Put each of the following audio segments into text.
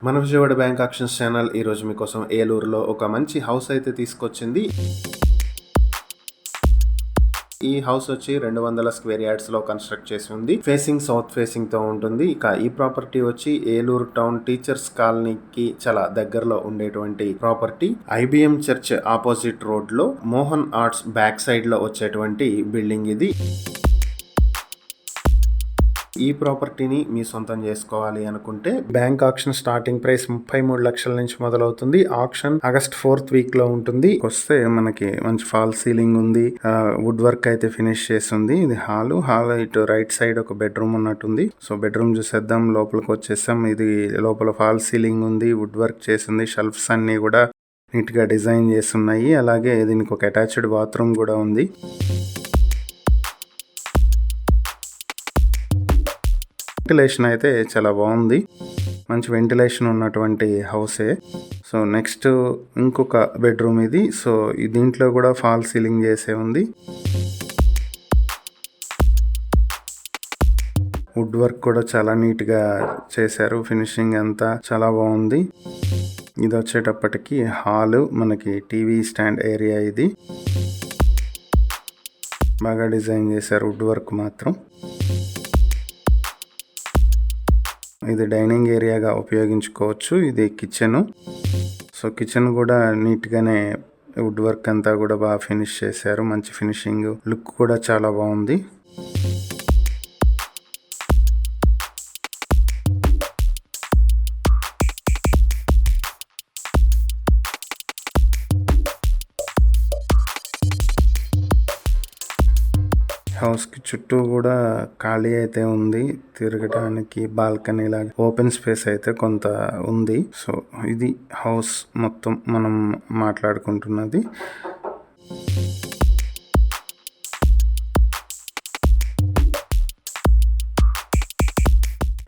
మన Vijayawada bank actions channel ఈరోజు మీకోసం ఏలూరులో ఒక మంచి హౌస్ అయితే తీసుకొచ్చింది. ఈ హౌస్ వచ్చి 200 స్క్వేర్ యార్డ్స్ లో కన్స్ట్రక్ట్ చేసి ఉంది. ఫేసింగ్ సౌత్ ఫేసింగ్ తో ఉంటుంది. ఇక ఈ ప్రాపర్టీ వచ్చి ఏలూరు టౌన్ టీచర్స్ కాలనీకి చాలా దగ్గరలో ఉండేటువంటి property. IBM church opposite road లో మోహన్ ఆర్ట్స్ బ్యాక్ సైడ్ లో వచ్చేటువంటి బిల్డింగ్ ఇది. ఈ ప్రాపర్టీని మీ సొంతం చేసుకోవాలి అనుకుంటే బ్యాంక్ ఆక్షన్ స్టార్టింగ్ ప్రైస్ 33 లక్షల నుంచి మొదలవుతుంది. ఆక్షన్ ఆగస్ట్ 4th వీక్ లో ఉంటుంది. వస్తే మనకి మంచి ఫాల్ సీలింగ్ ఉంది. వుడ్ వర్క్ అయితే ఫినిష్ చేస్తుంది. ఇది హాల్ ఇటు రైట్ సైడ్ ఒక బెడ్రూమ్ ఉన్నట్టుంది. సో బెడ్రూమ్ చూసేద్దాం. లోపలికి వచ్చేసాం. ఇది లోపల ఫాల్ సీలింగ్ ఉంది. వుడ్ వర్క్ చేసింది. షెల్ఫ్స్ అన్ని కూడా నీట్ గా డిజైన్ చేస్తున్నాయి. అలాగే దీనికి ఒక అటాచ్డ్ బాత్రూమ్ కూడా ఉంది. వెంటిలేషన్ అయితే చాలా బాగుంది. మంచి వెంటిలేషన్ ఉన్నటువంటి హౌసే. సో నెక్స్ట్ ఇంకొక బెడ్రూమ్ ఇది. సో దీంట్లో కూడా ఫాల్ సీలింగ్ చేసే ఉంది. వుడ్ వర్క్ కూడా చాలా నీట్గా చేశారు. ఫినిషింగ్ అంతా చాలా బాగుంది. ఇది వచ్చేటప్పటికి హాలు, మనకి టీవీ స్టాండ్ ఏరియా. ఇది బాగా డిజైన్ చేశారు. వుడ్ వర్క్ మాత్రం. ఇది డైనింగ్ ఏరియాగా ఉపయోగించుకోవచ్చు. ఇది కిచెన్. సో కిచెన్ కూడా నీట్గానే వుడ్ వర్క్ అంతా కూడా బాగా ఫినిష్ చేశారు. మంచి ఫినిషింగ్, లుక్ కూడా చాలా బాగుంది. హౌస్ కి చుట్టూ కూడా ఖాళీ అయితే ఉంది. తిరగడానికి బాల్కనీ లాగా ఓపెన్ స్పేస్ అయితే కొంత ఉంది. సో ఇది హౌస్ మొత్తం మనం మాట్లాడుకుంటున్నది.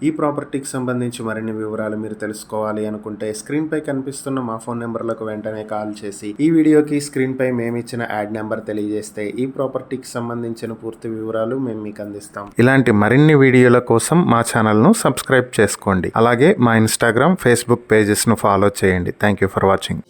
ఈ ప్రాపర్టీకి సంబంధించి మరిన్ని వివరాలు మీరు తెలుసుకోవాలి అనుకుంటే స్క్రీన్ పై కనిపిస్తున్న మా ఫోన్ నెంబర్లకు వెంటనే కాల్ చేసి ఈ వీడియోకి స్క్రీన్ పై మేము ఇచ్చిన యాడ్ నెంబర్ తెలియజేస్తే ఈ ప్రాపర్టీకి సంబంధించిన పూర్తి వివరాలు మేము మీకు అందిస్తాం. ఇలాంటి మరిన్ని వీడియోల కోసం మా ఛానల్ను సబ్స్క్రైబ్ చేసుకోండి. అలాగే మా ఇన్స్టాగ్రామ్, ఫేస్బుక్ పేజెస్ను ఫాలో చేయండి. Thank you for watching.